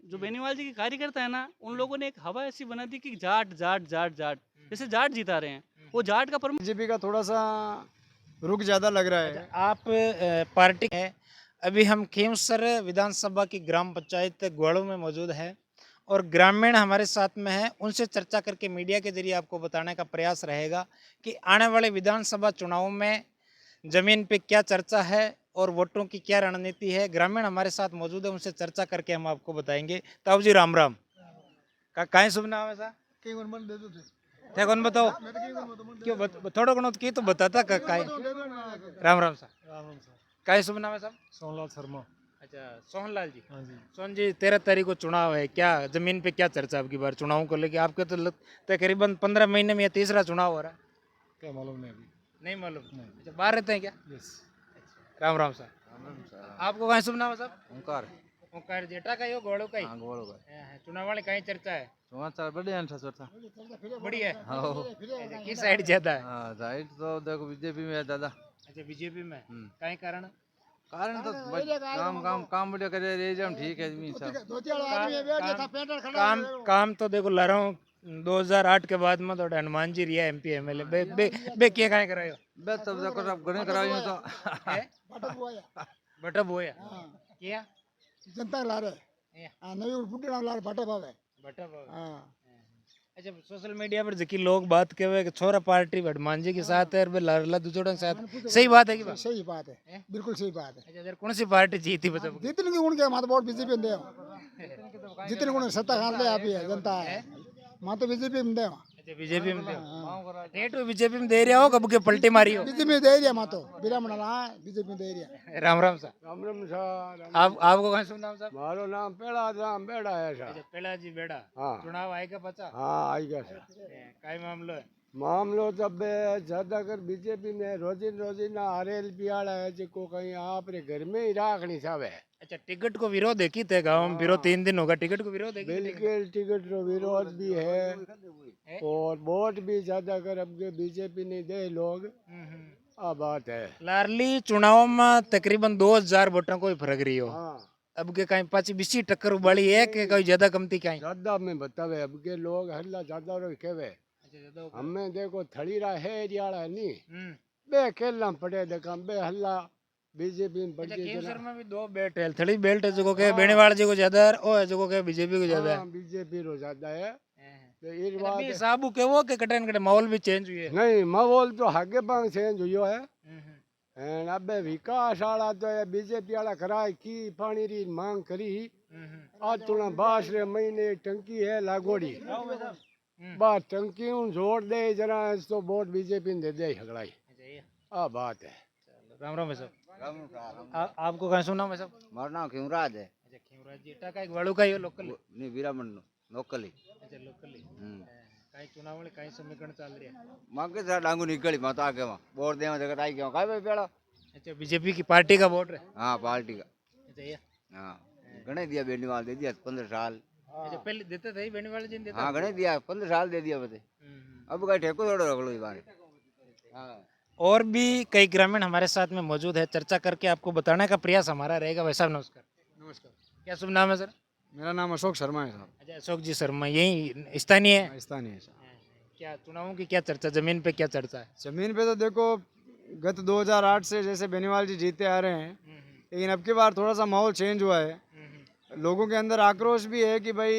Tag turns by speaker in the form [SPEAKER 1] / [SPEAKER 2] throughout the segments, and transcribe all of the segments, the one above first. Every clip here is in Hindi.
[SPEAKER 1] जो बेनीवाल जी के कार्यकर्ता है ना, उन लोगों ने एक हवा ऐसी बना दी कि जाट जाट जाट जाट, जैसे जाट जिता रहे हैं। वो जाट का प्रमुख
[SPEAKER 2] बीजेपी का थोड़ा सा रुख ज़्यादा लग रहा है।
[SPEAKER 3] आप पार्टी है। अभी हम खींवसर विधानसभा की ग्राम पंचायत ग्वाड़ू में मौजूद है और ग्रामीण हमारे साथ में है। उनसे चर्चा करके मीडिया के जरिए आपको बताने का प्रयास रहेगा कि आने वाले विधानसभा चुनाव में जमीन पे क्या चर्चा है और वोटों की क्या रणनीति है। ग्रामीण हमारे साथ मौजूद है, उनसे चर्चा करके हम आपको बताएंगे। ताऊ जी राम राम। काहे शुभ नाम है सा थे कौन बताओ क्यों थोड़ा घणो की तो बताता काहे। राम राम सा काहे शुभ नाम है साहब।
[SPEAKER 2] सोनलाल शर्मा।
[SPEAKER 3] अच्छा सोहनलाल जी।
[SPEAKER 2] हाँ जी।
[SPEAKER 3] सोहन जी 13 तारीख को चुनाव है, क्या जमीन पे क्या चर्चा आपकी बार चुनाव को लेके। आपके तो तकरीबन 15 महीने में यह तीसरा चुनाव हो रहा है।
[SPEAKER 2] क्या मालूम नहीं अभी।
[SPEAKER 3] नहीं मालूम। अच्छा बाहर रहते हैं क्या।
[SPEAKER 2] यस।
[SPEAKER 3] राम राम साहब। आपको कहाँ शुभ नाम है साहब।
[SPEAKER 4] ओंकार
[SPEAKER 3] ओंकार जेठा का ही हो गोड़ो का ही।
[SPEAKER 4] हाँ गोड़ गए
[SPEAKER 3] चुनाव वाले कहीं चर्चा है।
[SPEAKER 4] समाचार बढ़िया है सर।
[SPEAKER 3] बढ़िया है।
[SPEAKER 4] हाँ
[SPEAKER 3] अच्छा, किस साइड ज्यादा है।
[SPEAKER 4] हाँ राइट तो देखो बीजेपी में है दादा।
[SPEAKER 3] अच्छा बीजेपी में कहीं कारण
[SPEAKER 4] कारण तो काम काम काम बढ़िया करे रहे हम ठीक है आदमी सब।
[SPEAKER 3] काम तो देखो ला रहा हूँ 2008 के बाद में तो हनुमान जी रिया एमपी एमएलए बे क्या कहीं करायो।
[SPEAKER 4] बस तब देखो सब घने कराइयो तो
[SPEAKER 3] बटप होया क्या
[SPEAKER 5] जनता ला रहे नवी फुटे ला रहे बटप आवे
[SPEAKER 3] बटप
[SPEAKER 5] हां।
[SPEAKER 3] अच्छा सोशल मीडिया पर जबकि लोग बात कहे कि छोरा पार्टी हनुमान जी के साथ है और लाला दुचोड़ा के साथ, सही बात है कि बात।
[SPEAKER 5] सही बात है, बिल्कुल सही बात है।
[SPEAKER 3] अच्छा यार कौन सी पार्टी जीती मतलब।
[SPEAKER 5] जितने की उनके मात वोट बीजेपी में दे जितने को सत्ता खान ले आप ही है जनता है मां तो बीजेपी में दे।
[SPEAKER 3] अच्छा बीजेपी में रेट बीजेपी में दे रहा हो कब के पलटी मारी हो।
[SPEAKER 5] बीजेपी में दे रही है मां तो बिरामण बीजेपी में दे रही है।
[SPEAKER 3] राम राम साहब।
[SPEAKER 2] राम राम सर।
[SPEAKER 3] आपको कहाँ सुन नाम साहब।
[SPEAKER 2] मारो नाम पेड़ा राम बेड़ा है सर।
[SPEAKER 3] अच्छा पेड़ा जी बेड़ा।
[SPEAKER 2] हाँ।
[SPEAKER 3] चुनाव आएगा पचा।
[SPEAKER 2] हाँ आएगा सर।
[SPEAKER 3] काय मामलो है।
[SPEAKER 2] मामलो तब ज्यादातर बीजेपी में रोजीना आरेल पियाड़ा है जिसको कहीं आपने घर में ही राखनी चाहे।
[SPEAKER 3] अच्छा टिकट को विरोध है की थे गाँव में विरोध 3 दिन होगा टिकट को विरोध है की।
[SPEAKER 2] बिल्कुल टिकट का विरोध भी है और वोट भी ज्यादातर अब बीजेपी नहीं दे लोग। अब बात है
[SPEAKER 3] लारली चुनाव में तकरीबन 2000 वोटों को ही फर्क रही हो।
[SPEAKER 2] हाँ
[SPEAKER 3] अब के कहीं पाची बिसी टक्कर उबाली है कि कोई ज्यादा कमती कहीं।
[SPEAKER 2] ज्यादा में बतावे अब के लोग हल्ला ज्यादा रो कहवे। हमें देखो थड़ीरा है एरियाड़ा नहीं बे खेलना पड़े देखा बे हल्ला बीजेपी में
[SPEAKER 3] अच्छा
[SPEAKER 2] पड़ी
[SPEAKER 3] केसर में भी 2 बेल्ट है, थड़ी बेल्ट है जो के बेनीवाल जी को ज्यादा है और जो के बीजेपी को ज्यादा है।
[SPEAKER 2] बीजेपी रो ज्यादा है तो इस
[SPEAKER 3] अभी
[SPEAKER 2] बात
[SPEAKER 3] साबू के वो के कटन कटे माहौल भी चेंज हुई है।
[SPEAKER 2] नहीं माहौल तो आगे पांग चेंज हुई है एंड अब विकास वाला तो ये बीजेपी वाला कराए की पानी री मांग करी आज तुना 12 महीने टंकी है लागोड़ी बस टंकी जोड़ दे जरा तो वोट बीजेपी ने दे दे हगड़ाई आ बात है।
[SPEAKER 3] राम राम है सब। आपको कहाँ सुना है सब।
[SPEAKER 4] मारो नाम खिमराज है।
[SPEAKER 3] अच्छा खिमराज जी का एक वाड़ू का ही लोकल।
[SPEAKER 4] नहीं बीरामन लोकली
[SPEAKER 3] अच्छा लोकली कहीं चुनाव में कहीं समीकरण चल रही है।
[SPEAKER 4] मांगे सर डांगू निकली मैं तो आगे वहाँ वोट देवा जगह आई गया काय भाई पेड़ा।
[SPEAKER 3] अच्छा बीजेपी की पार्टी का वोट है।
[SPEAKER 4] हाँ पार्टी का।
[SPEAKER 3] अच्छा ये
[SPEAKER 4] हाँ गणे दिया बेनीवाल दे दिया 15 साल।
[SPEAKER 3] अच्छा पहले देते थे बेनीवाल जी ने देता।
[SPEAKER 4] हाँ गणे दिया 15 साल दे दिया बते अब का ठेको थोड़ा रख लो इस बार। हाँ
[SPEAKER 3] और भी कई ग्रामीण हमारे साथ में मौजूद है, चर्चा करके आपको बताने का प्रयास हमारा रहेगा। भाई साहब नमस्कार।
[SPEAKER 2] नमस्कार।
[SPEAKER 3] क्या शुभ नाम है सर।
[SPEAKER 2] मेरा नाम अशोक शर्मा है साहब।
[SPEAKER 3] अच्छा अशोक जी शर्मा यही स्थानीय है।
[SPEAKER 2] स्थानीय है साहब।
[SPEAKER 3] क्या चुनावों की क्या चर्चा, जमीन पे क्या चर्चा है।
[SPEAKER 2] जमीन पे तो देखो गत 2008 से जैसे बेनीवाल जी जीते आ रहे हैं लेकिन अब की बार थोड़ा सा माहौल चेंज हुआ है। लोगों के अंदर आक्रोश भी है कि भाई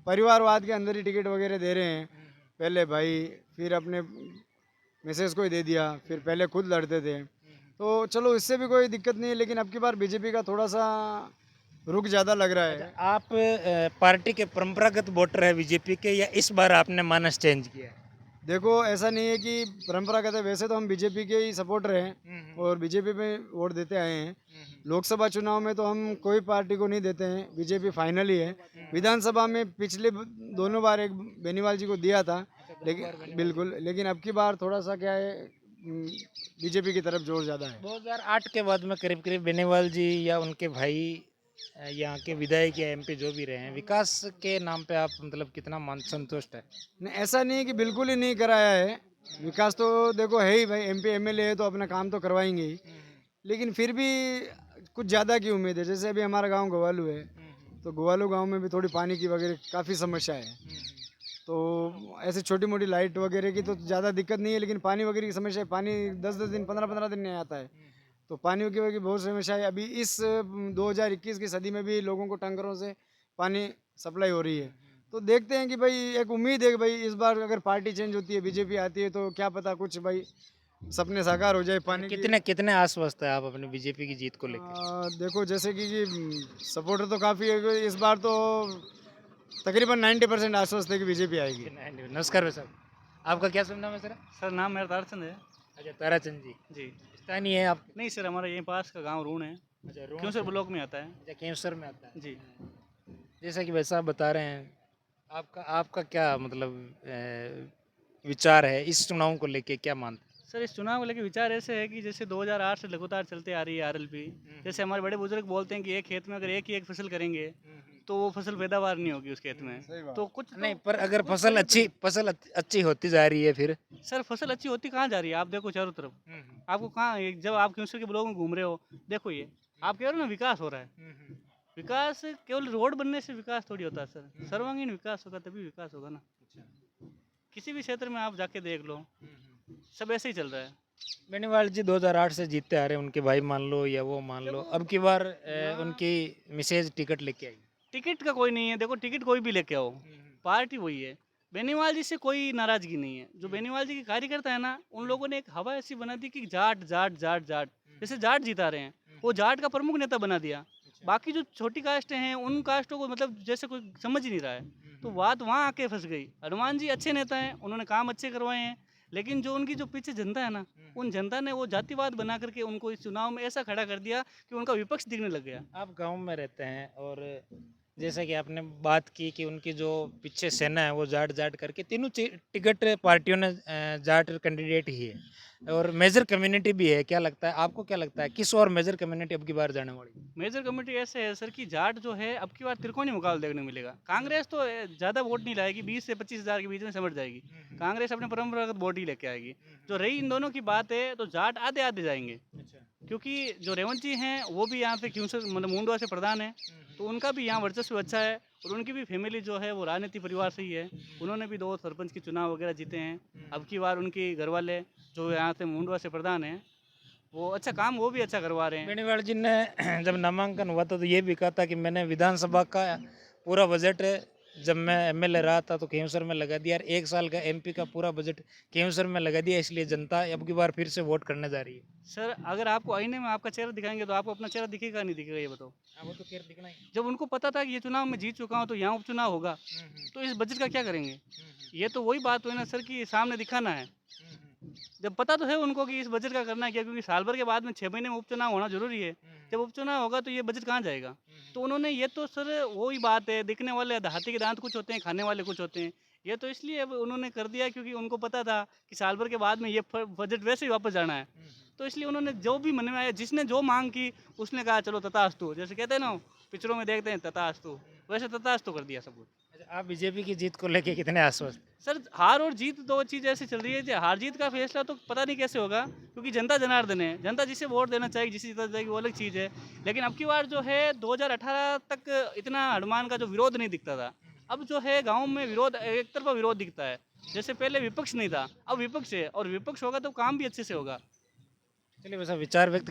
[SPEAKER 2] परिवारवाद के अंदर ही टिकट वगैरह दे रहे हैं। पहले भाई फिर अपने मिसेज को ही दे दिया फिर पहले खुद लड़ते थे तो चलो इससे भी कोई दिक्कत नहीं है लेकिन अब की बार बीजेपी का थोड़ा सा रुख ज़्यादा लग रहा है।
[SPEAKER 3] आप पार्टी के परंपरागत वोटर है बीजेपी के या इस बार आपने मानस चेंज किया है।
[SPEAKER 2] देखो ऐसा नहीं है कि परंपरागत है, वैसे तो हम बीजेपी के ही सपोर्टर हैं और बीजेपी में वोट देते आए हैं। लोकसभा चुनाव में तो हम कोई पार्टी को नहीं देते हैं, बीजेपी फाइनल ही है। विधानसभा में पिछले दोनों बार एक बेनीवाल जी को दिया था लेकिन बिल्कुल लेकिन अब की बार थोड़ा सा क्या है बीजेपी की तरफ जोर ज़्यादा है।
[SPEAKER 3] 2008 के बाद में करीब करीब बेनीवाल जी या उनके भाई यहाँ के विधायक या एमपी जो भी रहे हैं विकास के नाम पे आप मतलब कितना मान संतुष्ट है।
[SPEAKER 2] नहीं ऐसा नहीं है कि बिल्कुल ही नहीं कराया है, विकास तो देखो है ही भाई एमपी एमएलए है तो अपना काम तो करवाएंगे ही लेकिन फिर भी कुछ ज़्यादा की उम्मीद है। जैसे अभी हमारा गांव गवालू है तो ग्वालो गांव में भी थोड़ी पानी की वगैरह काफ़ी समस्या है। तो ऐसे छोटी मोटी लाइट वगैरह की तो ज़्यादा दिक्कत नहीं है, लेकिन पानी वगैरह की समस्या है। पानी 10-10 दिन 15-15 दिन नहीं आता है। तो पानी की वगैरह बहुत समस्या है। अभी इस 2021 की सदी में भी लोगों को टैंकरों से पानी सप्लाई हो रही है। तो देखते हैं कि भाई, एक उम्मीद है कि भाई इस बार अगर पार्टी चेंज होती है, बीजेपी आती है, तो क्या पता कुछ भाई सपने साकार हो जाए पानी की।
[SPEAKER 3] कितने कितने आश्वस्त है आप अपने बीजेपी की जीत को लेकर?
[SPEAKER 2] देखो जैसे कि सपोर्टर तो काफ़ी है, इस बार तो तकरीबन 90% आश्वस्त है कि बीजेपी आएगी।
[SPEAKER 3] नमस्कार भाई साहब, आपका क्या शुभ नाम है सर?
[SPEAKER 1] सर नाम मेरा तारचंद है।
[SPEAKER 3] अच्छा, ताराचंद जी।
[SPEAKER 1] जी।
[SPEAKER 3] स्थानीय है आप?
[SPEAKER 1] नहीं सर, हमारा यहीं पास का गांव रून है,
[SPEAKER 3] अच्छा,
[SPEAKER 1] क्यों सर ब्लॉक में आता है।
[SPEAKER 3] अच्छा, केवसर में आता है।
[SPEAKER 1] जी।
[SPEAKER 3] जैसा कि भाई साहब बता रहे हैं, आपका आपका क्या मतलब विचार है इस चुनाव को लेके, क्या मानते हैं?
[SPEAKER 1] सर इस चुनाव को लेकर विचार ऐसे है कि जैसे 2008 से लगातार चलते आ रही है आरएलपी। जैसे हमारे बड़े बुजुर्ग बोलते हैं कि एक खेत में अगर एक ही एक फसल करेंगे तो वो फसल पैदावार नहीं होगी उस खेत में। तो कुछ
[SPEAKER 3] नहीं, पर अगर फसल अच्छी होती जा रही है फिर?
[SPEAKER 1] सर फसल अच्छी होती कहाँ जा रही है? आप देखो चारों तरफ, आपको कहाँ जब आप क्यूसर के ब्लॉक में घूम रहे हो, देखो ये आप कह रहे हो ना विकास हो रहा है। विकास केवल रोड बनने से विकास थोड़ी होता है सर, सर्वांगीण विकास होगा तभी विकास होगा ना। किसी भी क्षेत्र में आप जाके देख लो, सब ऐसे ही चल रहा है।
[SPEAKER 3] बेनीवाल जी 2008 से जीतते आ रहे हैं, उनके भाई मान लो या वो मान लो, अब की बार उनकी मिसेज टिकट लेके आई।
[SPEAKER 1] टिकट का कोई नहीं है, देखो टिकट कोई भी लेके आओ, पार्टी वही है। बेनीवाल जी से कोई नाराजगी नहीं है। जो बेनीवाल जी के कार्यकर्ता है ना, उन लोगों ने एक हवा ऐसी बना दी कि जाट जाट जाट जाट, जैसे जाट जीता रहे हैं, वो जाट का प्रमुख नेता बना दिया। बाकी जो छोटी कास्ट हैं उन कास्टों को मतलब जैसे कोई समझ ही नहीं रहा है। तो बात वहाँ आके फंस गई। हनुमान जी अच्छे नेता हैं, उन्होंने काम अच्छे करवाए हैं, लेकिन जो उनकी जो पीछे जनता है ना, उन जनता ने वो जातिवाद बना करके उनको इस चुनाव में ऐसा खड़ा कर दिया कि उनका विपक्ष दिखने लग गया।
[SPEAKER 3] आप गांव में रहते हैं और जैसा कि आपने बात की कि उनकी जो पीछे सेना है वो जाट जाट करके तीनों टिकट पार्टियों ने जाट कैंडिडेट ही है और मेजर कम्युनिटी भी है। क्या लगता है आपको, क्या लगता है किस और मेजर कम्युनिटी अब की बार जाने वाली?
[SPEAKER 1] मेजर कमेटी ऐसे है सर कि जाट जो है अब की बार त्रिकोणीय मुकाबला देखने को मिलेगा। कांग्रेस तो ज़्यादा वोट नहीं लाएगी, 20 से 25 हज़ार के बीच में समझ जाएगी। कांग्रेस अपने परंपरागत वोट ही लेके आएगी। जो रही इन दोनों की बात है तो जाट आधे आधे जाएंगे, क्योंकि जो रेवंत जी हैं वो भी यहाँ पे क्यों से मतलब मुंडवा से प्रधान है, तो उनका भी यहाँ वर्चस्व अच्छा है और उनकी भी फैमिली जो है वो राजनीति परिवार से ही है। उन्होंने भी 2 सरपंच के चुनाव वगैरह जीते हैं। अब की बार उनके घर वाले जो यहाँ से मुंडवा से प्रधान हैं वो अच्छा काम वो भी अच्छा करवा रहे हैं।
[SPEAKER 3] बेनीवाल जी ने जब नामांकन हुआ था तो ये भी कहा था कि मैंने विधानसभा का पूरा बजट जब मैं एमएलए रहा था तो केवसर में लगा दिया और 1 साल का एमपी का पूरा बजट केवसर में लगा दिया, इसलिए जनता अब की बार फिर से वोट करने जा रही है।
[SPEAKER 1] सर अगर आपको आईने में आपका चेहरा दिखाएंगे तो आपको अपना चेहरा दिखेगा नहीं दिखेगा, ये बताओ।
[SPEAKER 3] वो तो खैर दिखना ही।
[SPEAKER 1] जब उनको पता था कि ये चुनाव में जीत चुका हूँ तो यहाँ उपचुनाव होगा, तो इस बजट का क्या करेंगे? ये तो वही बात हुई ना सर कि सामने दिखाना है। जब पता तो है उनको कि इस बजट का करना है क्या, क्योंकि साल भर के बाद में 6 महीने में उपचुनाव होना जरूरी है। जब उपचुनाव होगा तो ये बजट कहाँ जाएगा? तो उन्होंने ये तो सर वही बात है, दिखने वाले हाथी के दांत कुछ होते हैं, खाने वाले कुछ होते हैं। ये तो इसलिए अब उन्होंने कर दिया क्योंकि उनको पता था कि साल भर के बाद में ये बजट वैसे ही वापस जाना है। तो इसलिए उन्होंने जो भी मन में आया, जिसने जो मांग की उसने कहा चलो तथास्तु, जैसे कहते हैं ना पिक्चरों में देखते हैं तथास्तु, वैसे तथास्तु कर दिया सब कुछ।
[SPEAKER 3] अच्छा, आप बीजेपी की जीत को लेके कितने आश्वस्त?
[SPEAKER 1] सर हार और जीत दो चीज़ ऐसी चल रही है कि हार जीत का फैसला तो पता नहीं कैसे होगा, क्योंकि जनता जनार्दन है। जनता जिसे वोट देना चाहेगी, जिसे जीता जाएगी वो अलग चीज़ है। लेकिन अब की बार जो है 2018 तक इतना हनुमान का जो विरोध नहीं दिखता था, अब जो है गाँव में विरोध, एक तरफा विरोध दिखता है। जैसे पहले विपक्ष नहीं था, अब विपक्ष है और विपक्ष होगा तो काम भी अच्छे से होगा।
[SPEAKER 3] चलिए वैसा विचार व्यक्त